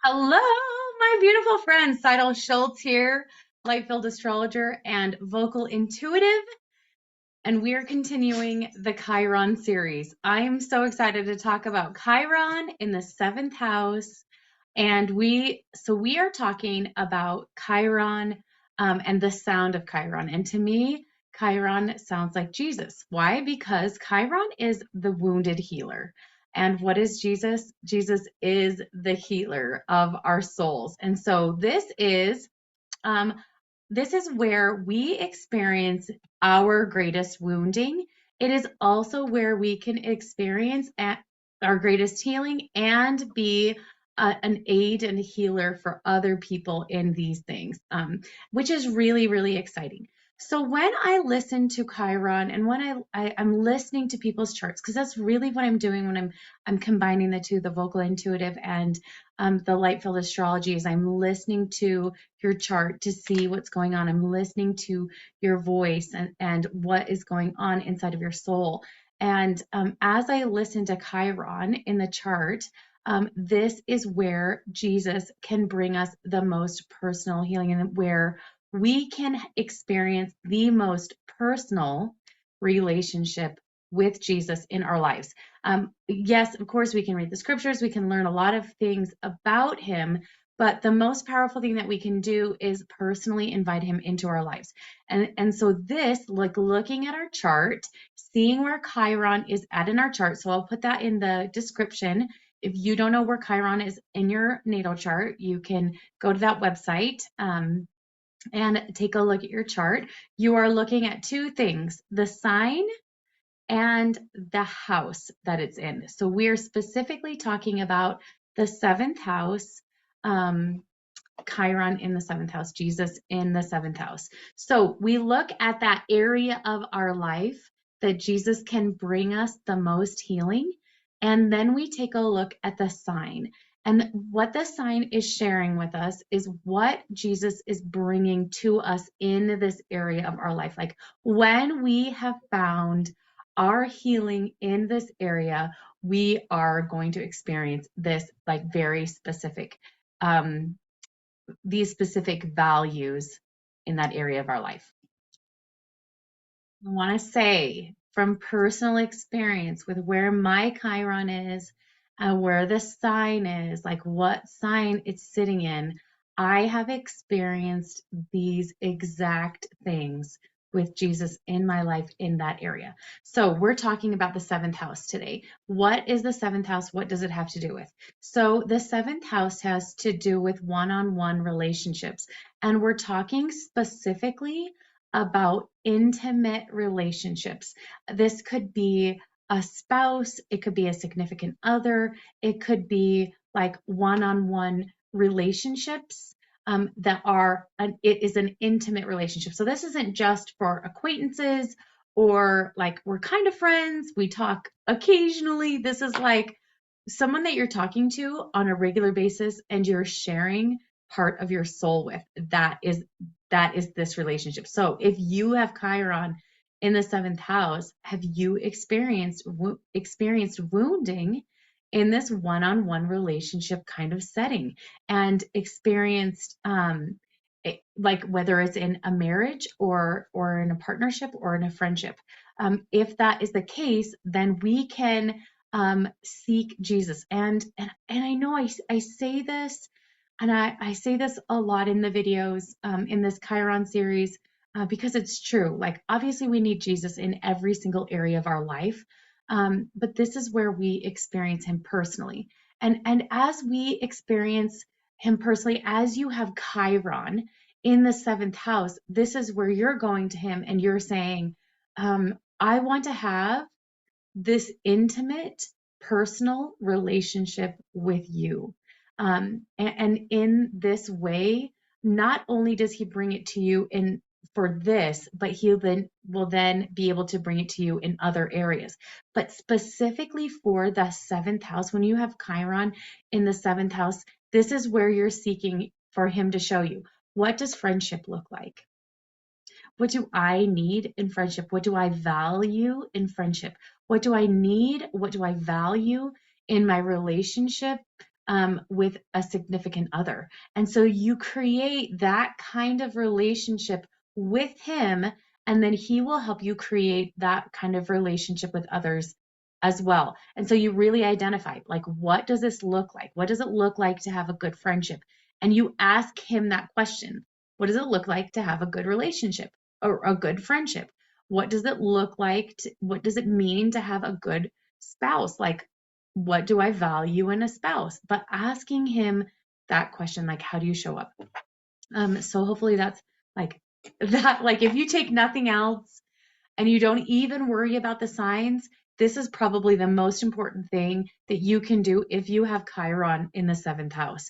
Hello, my beautiful friend. Seidel Schultz here, light-filled astrologer and vocal intuitive, and we are continuing the Chiron series. I am so excited to talk about Chiron in the seventh house, and we are talking about Chiron and the sound of Chiron. And to me, Chiron sounds like Jesus. Why? Because Chiron is the wounded healer. And what is Jesus? Jesus is the healer of our souls. And so um, this is where we experience our greatest wounding. It is also where we can experience our greatest healing and be an aid and a healer for other people in these things, which is really, really exciting. So when I listen to Chiron and when I'm listening to people's charts, because that's really what I'm doing when I'm combining the two, the vocal intuitive and the light field astrology, is I'm listening to your chart to see what's going on. I'm listening to your voice and what is going on inside of your soul. And as I listen to Chiron in the chart, this is where Jesus can bring us the most personal healing and where we can experience the most personal relationship with Jesus in our lives. Yes, of course, we can read the scriptures, we can learn a lot of things about him, but the most powerful thing that we can do is personally invite him into our lives. And so this, like looking at our chart, seeing where Chiron is at in our chart, so I'll put that in the description. If you don't know where Chiron is in your natal chart, you can go to that website and take a look at your chart. You are looking at two things, the sign and the house that it's in. So we're specifically talking about the seventh house, Chiron in the seventh house, Jesus in the seventh house. So we look at that area of our life that Jesus can bring us the most healing. And then we take a look at the sign. And what the sign is sharing with us is what Jesus is bringing to us in this area of our life. Like when we have found our healing in this area, we are going to experience this like very specific these specific values in that area of our life. I want to say from personal experience with where my Chiron is, where the sign is, like what sign it's sitting in, I have experienced these exact things with Jesus in my life in that area. So we're talking about the seventh house today. What is the seventh house? What does it have to do with? So the seventh house has to do with one-on-one relationships. And we're talking specifically about intimate relationships. This could be a spouse, it could be a significant other, it could be like one-on-one relationships that are, it is an intimate relationship. So this isn't just for acquaintances or like we're kind of friends, we talk occasionally. This is like someone that you're talking to on a regular basis and you're sharing part of your soul with. That is this relationship. So if you have Chiron in the seventh house, have you experienced wounding in this one-on-one relationship kind of setting and experienced like whether it's in a marriage or in a partnership or in a friendship? If that is the case, then we can seek Jesus. And I know I say this, and I say this a lot in the videos in this Chiron series because it's true. Like, obviously, we need Jesus in every single area of our life, but this is where we experience him personally. And as we experience him personally, as you have Chiron in the seventh house, this is where you're going to him and you're saying, I want to have this intimate, personal relationship with you. And in this way, not only does he bring it to you in for this, but he then will then be able to bring it to you in other areas. But specifically for the seventh house, when you have Chiron in the seventh house, this is where you're seeking for him to show you. What does friendship look like? What do I need in friendship? What do I value in friendship? What do I need? What do I value in my relationship with a significant other. And so you create that kind of relationship with him, and then he will help you create that kind of relationship with others as well. And so you really identify, like, what does this look like? What does it look like to have a good friendship? And you ask him that question. What does it look like to have a good relationship or a good friendship? What does it look like what does it mean to have a good spouse? Like, what do I value in a spouse? But asking him that question, like, how do you show up? So hopefully that's like that, like, if you take nothing else and you don't even worry about the signs, this is probably the most important thing that you can do if you have Chiron in the seventh house,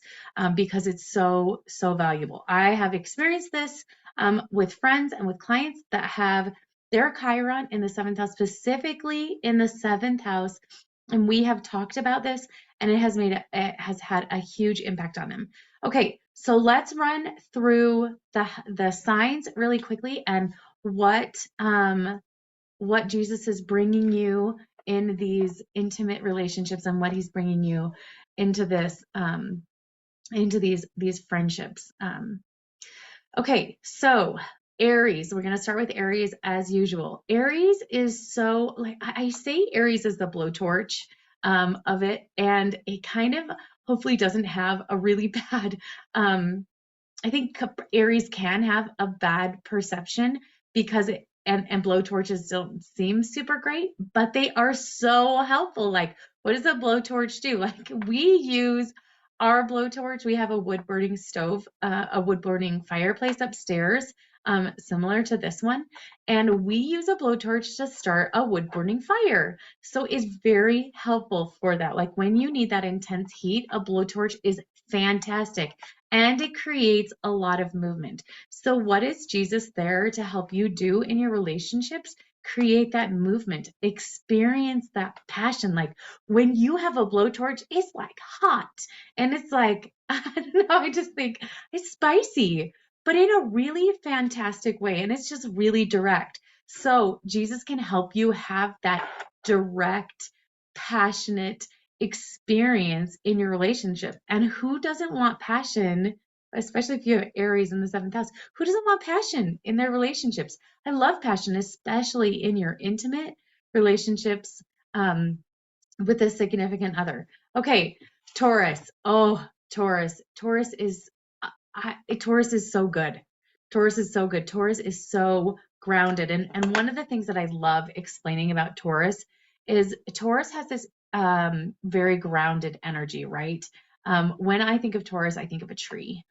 because it's so, so valuable. I have experienced this with friends and with clients that have their Chiron in the seventh house, specifically in the seventh house. And we have talked about this, and it has had a huge impact on them. Okay, so let's run through the signs really quickly and what Jesus is bringing you in these intimate relationships, and what he's bringing you into this into these friendships. Okay, so Aries, we're going to start with Aries as usual. Aries is so, like, I say Aries is the blowtorch of it, and it kind of hopefully doesn't have a really bad I think Aries can have a bad perception because and blowtorches don't seem super great, but they are so helpful. Like, what does a blowtorch do? Like, we use our blowtorch. We have a wood burning stove, a wood burning fireplace upstairs, similar to this one, and we use a blowtorch to start a wood burning fire. So it's very helpful for that. Like, when you need that intense heat, a blowtorch is fantastic, and it creates a lot of movement. So what is Jesus there to help you do in your relationships? Create that movement, experience that passion. Like, when you have a blowtorch, it's like hot, and it's like, I don't know, I just think it's spicy, but in a really fantastic way, and it's just really direct. So Jesus can help you have that direct, passionate experience in your relationship. And who doesn't want passion, especially if you have Aries in the seventh house? Who doesn't want passion in their relationships? I love passion, especially in your intimate relationships with a significant other. Okay, Taurus. Oh, Taurus. Taurus is so good. Taurus is so good. Taurus is so grounded. And one of the things that I love explaining about Taurus is Taurus has this very grounded energy, right? When I think of Taurus, I think of a tree.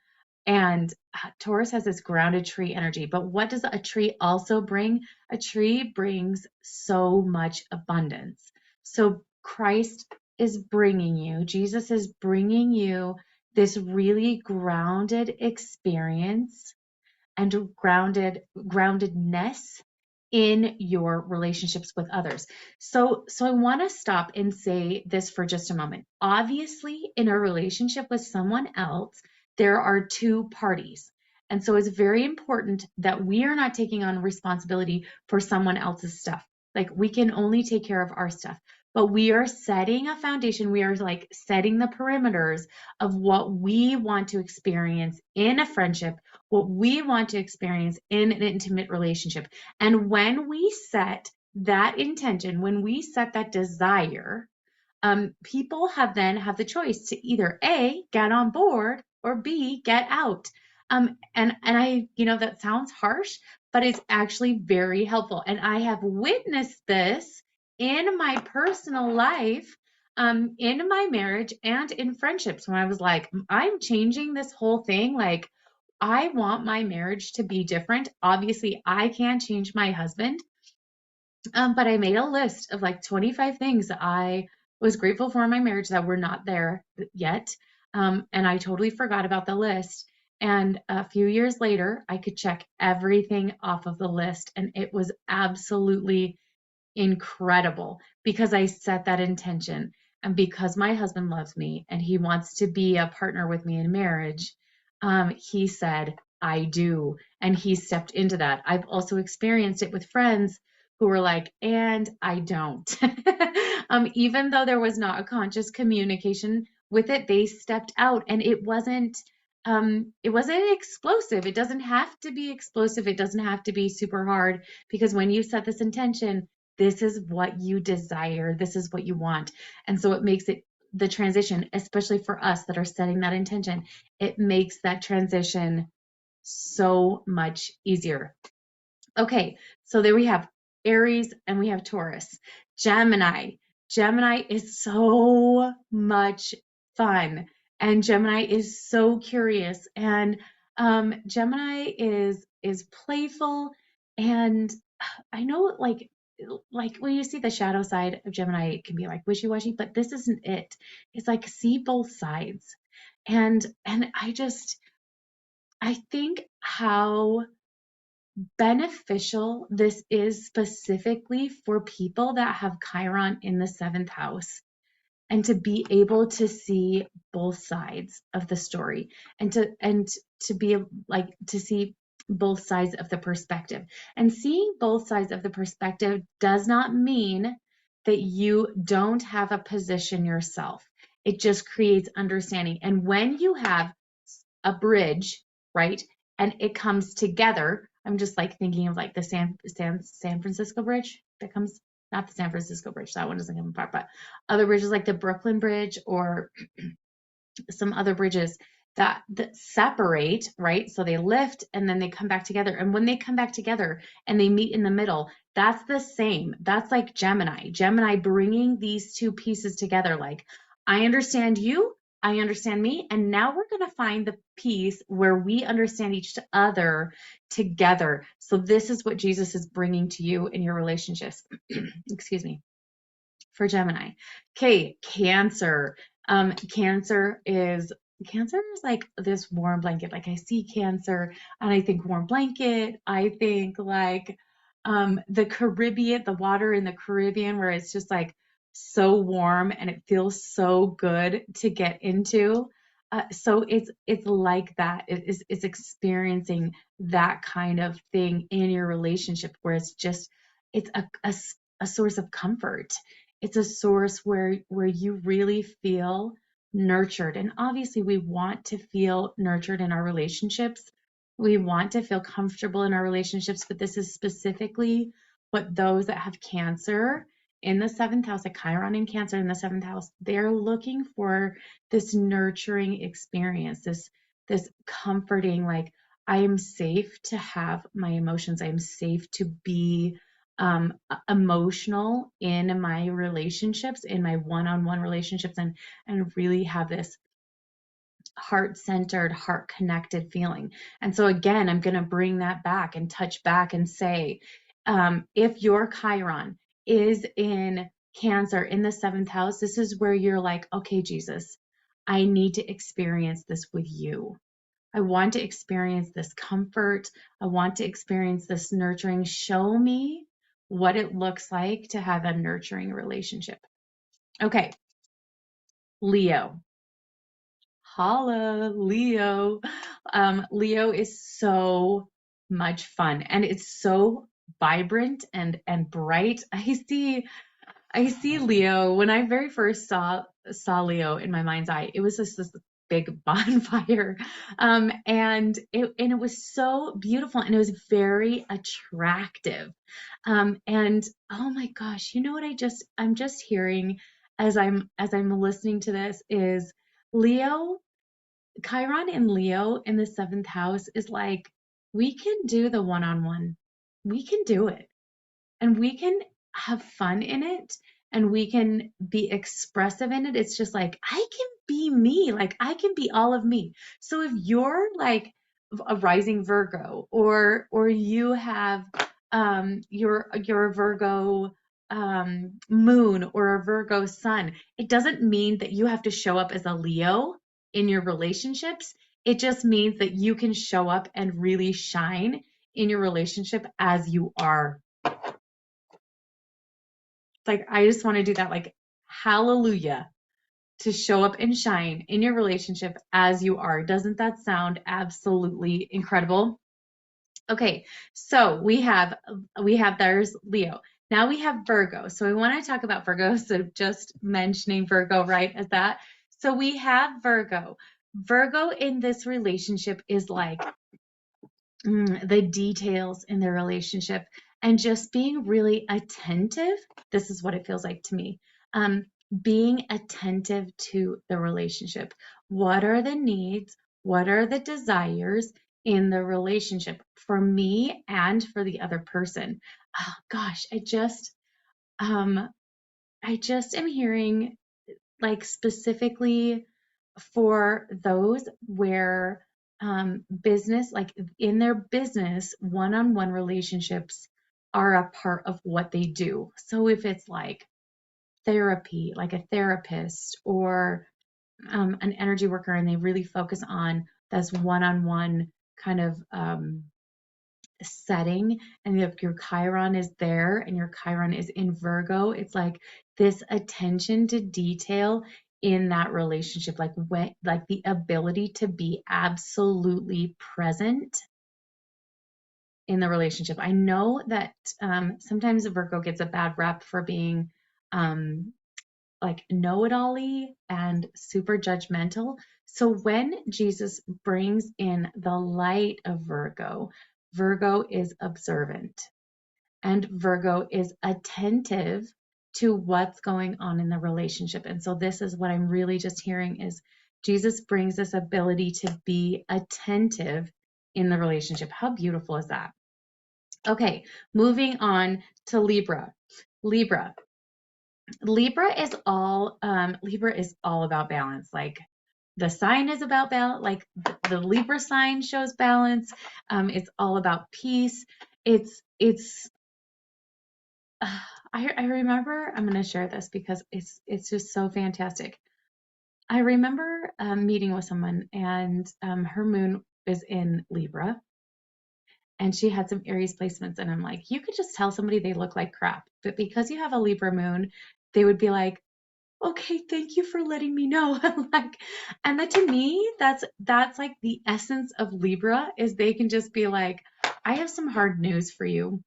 And Taurus has this grounded tree energy. But what does a tree also bring? A tree brings so much abundance. So Christ is bringing you, Jesus is bringing you this really grounded experience and groundedness in your relationships with others. So I want to stop and say this for just a moment. Obviously, in a relationship with someone else, there are two parties. And so it's very important that we are not taking on responsibility for someone else's stuff. Like, we can only take care of our stuff, but we are setting a foundation. We are like setting the perimeters of what we want to experience in a friendship, what we want to experience in an intimate relationship. And when we set that intention, when we set that desire, people then have the choice to either A, get on board, or B, get out. And I, that sounds harsh, but it's actually very helpful. And I have witnessed this in my personal life, in my marriage and in friendships, when I was like, I'm changing this whole thing. Like, I want my marriage to be different. Obviously, I can't change my husband, but I made a list of like 25 things that I was grateful for in my marriage that were not there yet. And I totally forgot about the list. And a few years later, I could check everything off of the list. And it was absolutely incredible because I set that intention. And because my husband loves me and he wants to be a partner with me in marriage, he said, I do. And he stepped into that. I've also experienced it with friends who were like, and I don't. Even though there was not a conscious communication, with it. They stepped out, and it wasn't explosive. It doesn't have to be explosive. It doesn't have to be super hard, because when you set this intention, this is what you desire. This is what you want. And so it makes it the transition, especially for us that are setting that intention, it makes that transition so much easier. Okay, so there we have Aries and we have Taurus. Gemini. Gemini is so much fun, and Gemini is so curious, and Gemini is playful, and I know like when you see the shadow side of Gemini, it can be like wishy-washy, but this isn't it. It's like see both sides. And I think how beneficial this is specifically for people that have Chiron in the seventh house, and to be able to see both sides of the story, and to be like to see both sides of the perspective. And seeing both sides of the perspective does not mean that you don't have a position yourself. It just creates understanding. And when you have a bridge, right, and it comes together, I'm just like thinking of like the San Francisco Bridge that comes, not the San Francisco Bridge, that one doesn't come apart, but other bridges like the Brooklyn Bridge or some other bridges that separate, right? So they lift and then they come back together. And when they come back together and they meet in the middle, that's the same. That's like Gemini. Gemini bringing these two pieces together. Like, I understand you, I understand me, and now we're going to find the piece where we understand each other together. So this is what Jesus is bringing to you in your relationships. Excuse me. For Gemini. Okay, Cancer. Cancer is like this warm blanket. Like I see Cancer and I think warm blanket. I think like the Caribbean, the water in the Caribbean, where it's just like so warm and it feels so good to get into. So it's like that. It's experiencing that kind of thing in your relationship, where it's a source of comfort. It's a source where you really feel nurtured. And obviously we want to feel nurtured in our relationships. We want to feel comfortable in our relationships, but this is specifically what those that have Cancer in the seventh house, like Chiron in Cancer in the seventh house, they're looking for this nurturing experience, this comforting, like I am safe to have my emotions. I am safe to be emotional in my relationships, in my one-on-one relationships, and really have this heart-centered, heart-connected feeling. And so again, I'm going to bring that back and touch back and say, if your Chiron is in Cancer in the seventh house, this is where you're like, okay, Jesus, I need to experience this with you. I want to experience this comfort. I want to experience this nurturing. Show me what it looks like to have a nurturing relationship. Okay, Leo. Holla, Leo. Leo is so much fun, and it's so vibrant and bright. I see Leo. When I very first saw Leo in my mind's eye, it was just this big bonfire, and it was so beautiful, and it was very attractive, and oh my gosh, you know what I'm just hearing as I'm listening to this is Leo. Chiron in Leo in the seventh house is like, we can do the one-on-one. We can do it, and we can have fun in it, and we can be expressive in it. It's just like, I can be me, like I can be all of me. So if you're like a rising Virgo, or you have your Virgo moon or a Virgo sun, it doesn't mean that you have to show up as a Leo in your relationships. It just means that you can show up and really shine in your relationship as you are. Like, I just want to do that, like, hallelujah, to show up and shine in your relationship as you are. Doesn't that sound absolutely incredible? Okay, so there's Leo. Now we have Virgo. So we want to talk about Virgo. So just mentioning Virgo right as that. So we have Virgo. Virgo in this relationship is like the details in their relationship and just being really attentive. This is what it feels like to me. Um, Being attentive to the relationship. What are the needs? What are the desires in the relationship for me and for the other person? Oh gosh, um, I just am hearing like specifically for those where business, like in their business, one-on-one relationships are a part of what they do. So if it's like therapy, like a therapist or an energy worker, and they really focus on this one-on-one kind of setting, and if your Chiron is there and your Chiron is in Virgo, it's like this attention to detail in that relationship, like when, like the ability to be absolutely present in the relationship. I know that sometimes Virgo gets a bad rep for being um, like know-it-all-y and super judgmental. So when Jesus brings in the light of Virgo, Virgo is observant and Virgo is attentive to what's going on in the relationship. And so this is what I'm really just hearing is Jesus brings this ability to be attentive in the relationship. How beautiful is that? Okay, moving on to Libra. Libra. Libra is all about balance. Like the sign is about balance, like the Libra sign shows balance. It's all about peace. It's I remember, I'm going to share this because it's just so fantastic. I remember meeting with someone and her moon is in Libra and she had some Aries placements, and I'm like, you could just tell somebody they look like crap, but because you have a Libra moon, they would be like, okay, thank you for letting me know. Like, and that to me, that's like the essence of Libra is they can just be like, I have some hard news for you.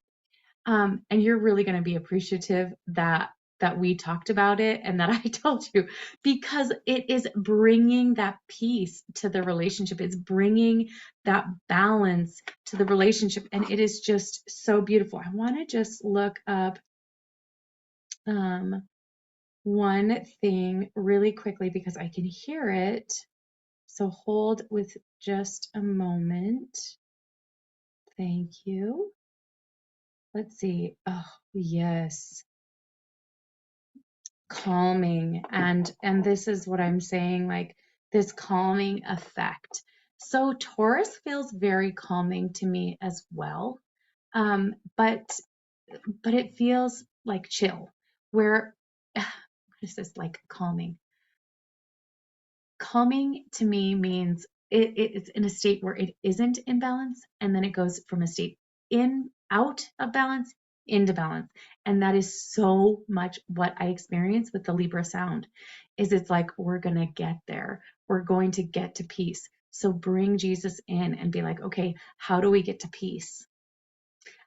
And you're really going to be appreciative that we talked about it and that I told you, because it is bringing that peace to the relationship. It's bringing that balance to the relationship, and it is just so beautiful. I want to just look up one thing really quickly because I can hear it. So hold with just a moment. Thank you. Let's see. Oh, yes. Calming, and this is what I'm saying, like this calming effect. So Taurus feels very calming to me as well, but it feels like chill, where what is this, like calming? Calming to me means it's in a state where it isn't in balance, and then it goes from a state in out of balance into balance. And that is so much what I experience with the Libra sound is it's like we're going to get there. We're going to get to peace. So bring Jesus in and be like, okay, how do we get to peace?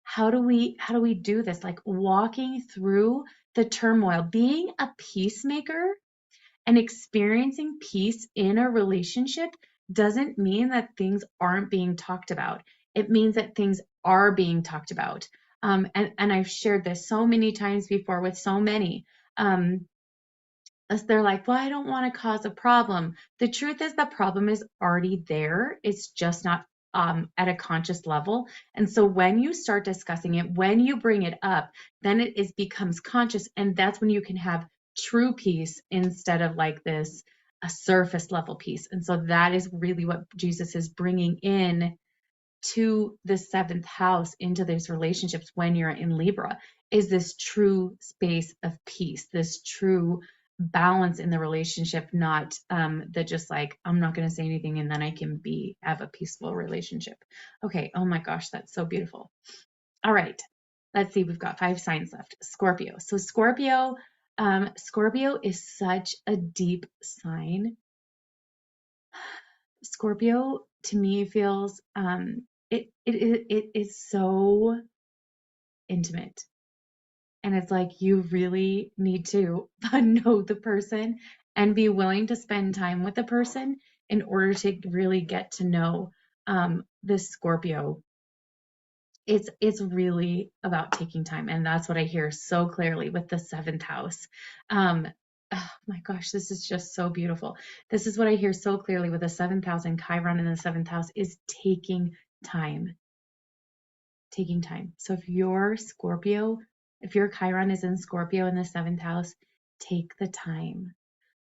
How do we do this? Like walking through the turmoil, being a peacemaker and experiencing peace in a relationship doesn't mean that things aren't being talked about. It means that things are being talked about. And I've shared this so many times before with so many. As they're like, well, I don't want to cause a problem. The truth is, the problem is already there. It's just not at a conscious level. And so when you start discussing it, when you bring it up, then it becomes conscious. And that's when you can have true peace instead of like this, a surface level peace. And so that is really what Jesus is bringing in to the seventh house, into these relationships when you're in Libra, is this true space of peace, this true balance in the relationship, not that just like, I'm not going to say anything and then I can have a peaceful relationship. Okay. Oh my gosh, that's so beautiful. All right. Let's see. We've got 5 signs left. Scorpio. So Scorpio is such a deep sign. Scorpio to me feels it is so intimate, and it's like you really need to know the person and be willing to spend time with the person in order to really get to know this Scorpio. It's really about taking time, and that's what I hear so clearly with the seventh house. Oh my gosh, this is just so beautiful. This is what I hear so clearly with the seventh house and Chiron in the seventh house is taking time. Taking time. So if your Scorpio, if your Chiron is in Scorpio in the seventh house, take the time.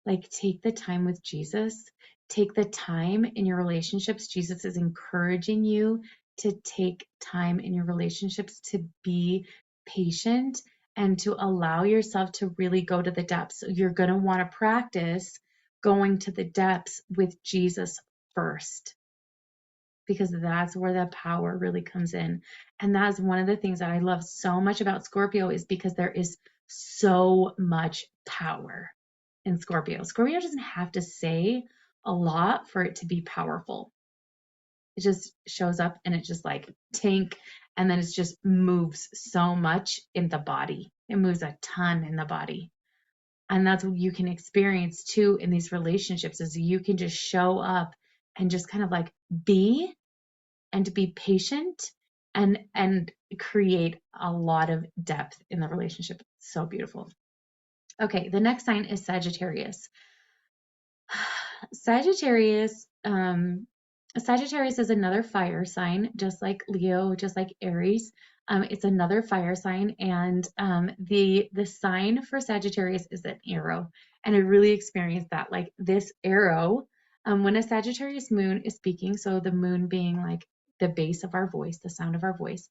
Like, take the time with Jesus. Take the time in your relationships. Jesus is encouraging you to take time in your relationships, to be patient and to allow yourself to really go to the depths. So you're going to want to practice going to the depths with Jesus first, because that's where the power really comes in. And that's one of the things that I love so much about Scorpio, is because there is so much power in Scorpio. Scorpio doesn't have to say a lot for it to be powerful. It just shows up and it just like tank, and then it just moves so much in the body. It moves a ton in the body. And that's what you can experience too in these relationships, is you can just show up and just kind of like be, and to be patient and create a lot of depth in the relationship. So beautiful. Okay, the next sign is Sagittarius. Sagittarius, Sagittarius is another fire sign, just like Leo, just like Aries. It's another fire sign, and the sign for Sagittarius is an arrow, and I really experienced that. Like this arrow, when a Sagittarius moon is speaking, so the moon being like the base of our voice, the sound of our voice,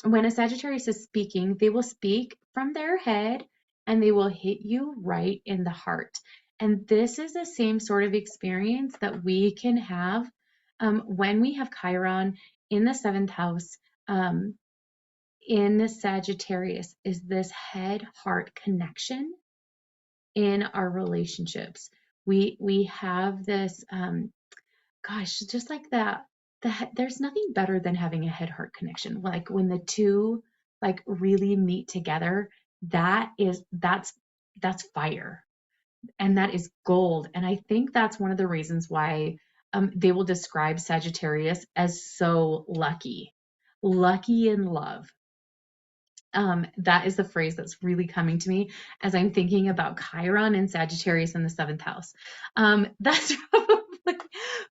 when a Sagittarius is speaking, they will speak from their head and they will hit you right in the heart. And this is the same sort of experience that we can have when we have Chiron in the seventh house in Sagittarius, is this head-heart connection in our relationships. We have this gosh, just like that, there's nothing better than having a head-heart connection. Like when the two like really meet together, that's fire, and that is gold. And I think that's one of the reasons why they will describe Sagittarius as so lucky, lucky in love. That is the phrase that's really coming to me as I'm thinking about Chiron and Sagittarius in the seventh house. That's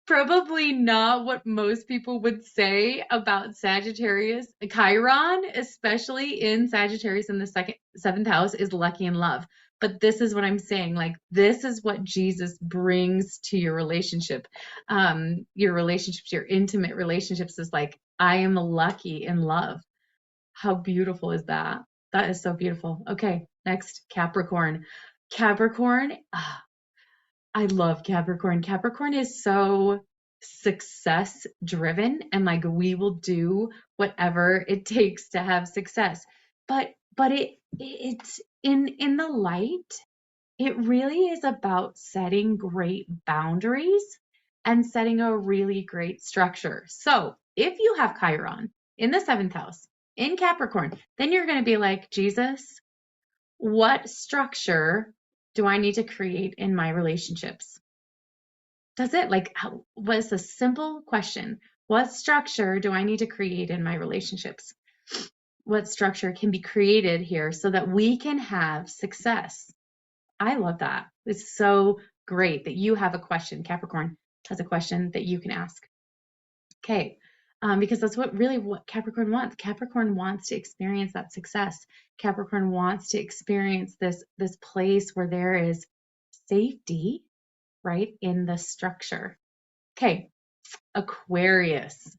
probably not what most people would say about Sagittarius. Chiron, especially in Sagittarius in the seventh house, is lucky in love. But this is what I'm saying. Like, this is what Jesus brings to your relationship. Your relationships, your intimate relationships, is like, I am lucky in love. How beautiful is that? That is so beautiful. Okay, next, Capricorn. Capricorn, I love Capricorn. Capricorn is so success driven, and like we will do whatever it takes to have success. But it's in the light, it really is about setting great boundaries and setting a really great structure. So if you have Chiron in the seventh house in Capricorn, then you're going to be like, Jesus, what structure do I need to create in my relationships? That's it. Like, what's a simple question? What structure do I need to create in my relationships? What structure can be created here so that we can have success? I love that. It's so great that you have a question. Capricorn has a question that you can ask. Okay. Because that's what Capricorn wants. Capricorn wants to experience that success. Capricorn wants to experience this place where there is safety, right, in the structure. Okay, Aquarius.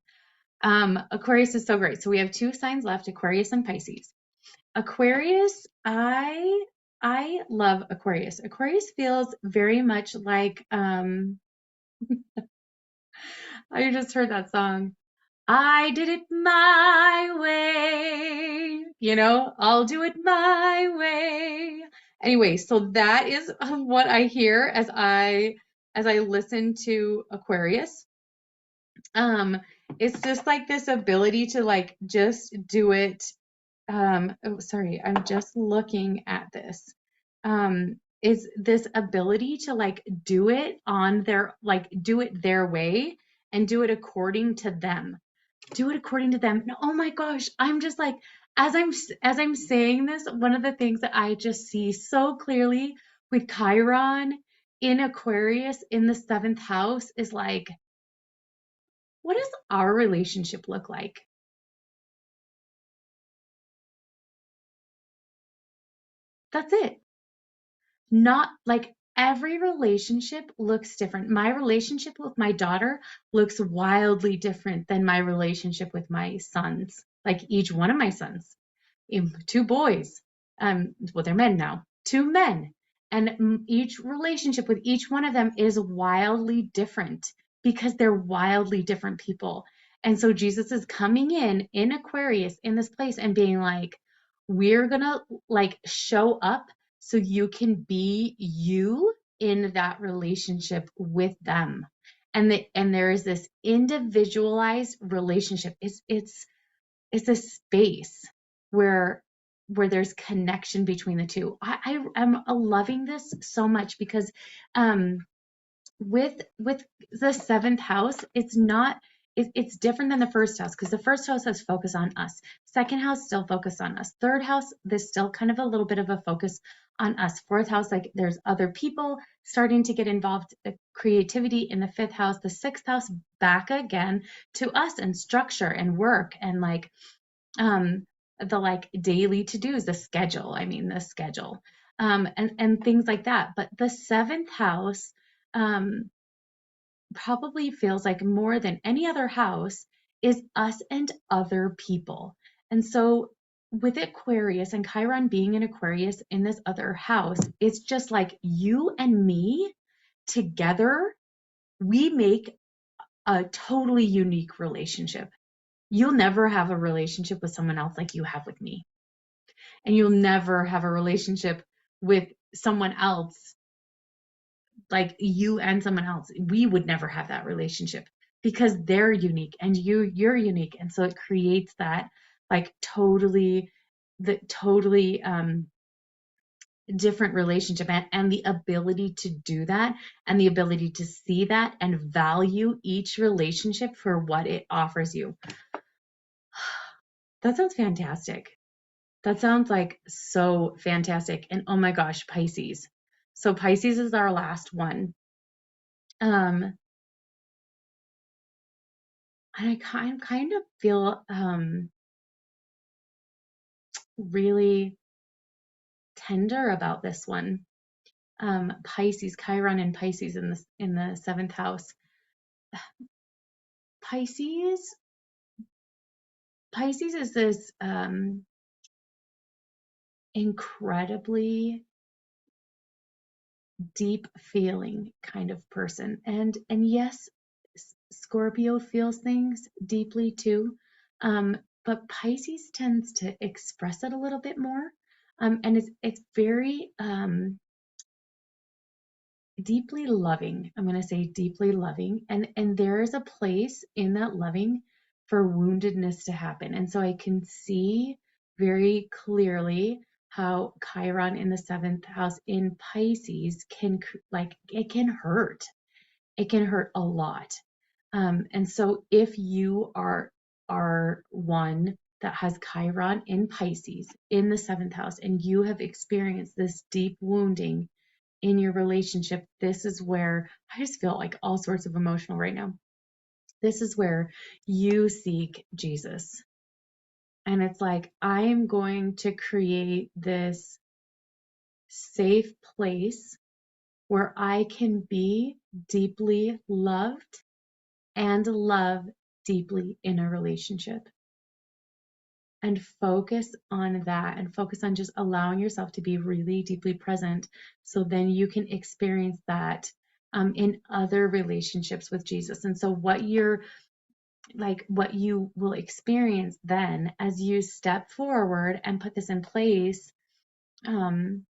Aquarius is so great. So we have two signs left, Aquarius and Pisces. Aquarius, I love Aquarius. Aquarius feels very much like I just heard that song. I did it my way, I'll do it my way. Anyway, so that is what I hear as I listen to Aquarius. It's just like this ability to like just do it. Oh, sorry, I'm just looking at this. is this ability to like do it on their, like do it their way and do it according to them. Do it according to them. And oh my gosh, I'm just like, as I'm saying this, one of the things that I just see so clearly with Chiron in Aquarius in the seventh house is like, what does our relationship look like? That's it. Not like every relationship looks different. My relationship with my daughter looks wildly different than my relationship with my sons, like each one of my sons. Two boys. Well, they're men now. Two men. And each relationship with each one of them is wildly different because they're wildly different people. And so Jesus is coming in Aquarius in this place and being like, we're gonna like show up so you can be you in that relationship with them. And there is this individualized relationship. It's a space where there's connection between the two. I am loving this so much because um with the seventh house, it's different than the first house because the first house has focus on us. Second house still focus on us. Third house, there's still kind of a little bit of a focus on us. Fourth house, like there's other people starting to get involved, creativity in the fifth house. The sixth house, back again to us and structure and work and like the like daily to-dos, the schedule, and things like that. But the seventh house um, probably feels like more than any other house is us and other people. And so with Aquarius and Chiron being in Aquarius in this other house, it's just like you and me together, we make a totally unique relationship. You'll never have a relationship with someone else like you have with me. And you'll never have a relationship with someone else like you and someone else. We would never have that relationship because they're unique and you're unique. And so it creates that like totally different relationship and the ability to do that and the ability to see that and value each relationship for what it offers you. That sounds fantastic. That sounds like so fantastic. And oh my gosh, Pisces. So Pisces is our last one. Um, and I kind of feel really tender about this one. Pisces, Chiron and Pisces in the seventh house. Pisces, Pisces is this incredibly deep feeling kind of person. And yes, Scorpio feels things deeply too. But Pisces tends to express it a little bit more. And it's very deeply loving. I'm going to say deeply loving. And there is a place in that loving for woundedness to happen. And so I can see very clearly how Chiron in the seventh house in Pisces can like it can hurt. It can hurt a lot. And so if you are one that has Chiron in Pisces in the seventh house and you have experienced this deep wounding in your relationship, this is where I just feel like all sorts of emotional right now. This is where you seek Jesus. And it's like, I am going to create this safe place where I can be deeply loved and love deeply in a relationship. And focus on that and focus on just allowing yourself to be really deeply present so then you can experience that in other relationships with Jesus. And so what you will experience then as you step forward and put this in place um,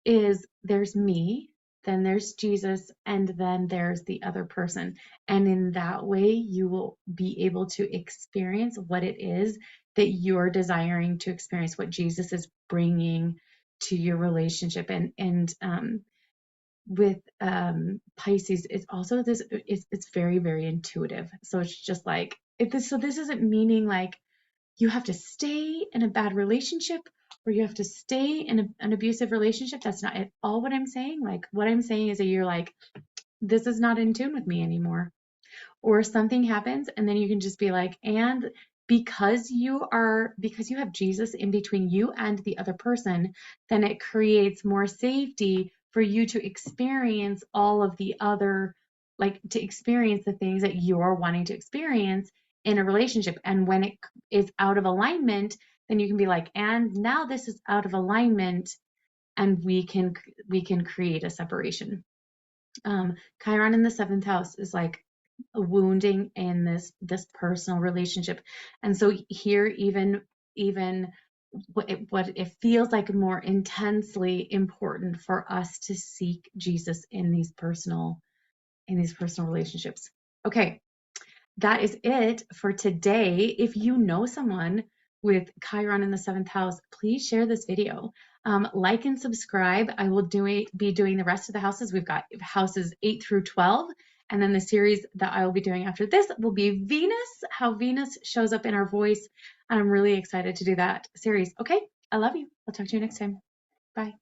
is there's me, then there's Jesus, and then there's the other person. And in that way, you will be able to experience what it is that you're desiring to experience, what Jesus is bringing to your relationship. And with Pisces, it's also this, it's very, very intuitive. So it's just like, this isn't meaning like you have to stay in a bad relationship or you have to stay in an abusive relationship. That's not at all what I'm saying. Like, what I'm saying is that you're like, this is not in tune with me anymore, or something happens and then you can just be like, and because you have Jesus in between you and the other person, then it creates more safety for you to experience all of the other, like to experience the things that you're wanting to experience in a relationship. And when it is out of alignment, then you can be like, and now this is out of alignment, and we can create a separation. Chiron in the seventh house is like a wounding in this personal relationship, and so here, even what it feels like more intensely important for us to seek Jesus in these personal relationships. Okay, that is it for today. If you know someone with Chiron in the seventh house, please share this video. Like and subscribe. I will be doing the rest of the houses. We've got houses 8 through 12. And then the series that I will be doing after this will be Venus, how Venus shows up in our voice. And I'm really excited to do that series. Okay, I love you. I'll talk to you next time. Bye.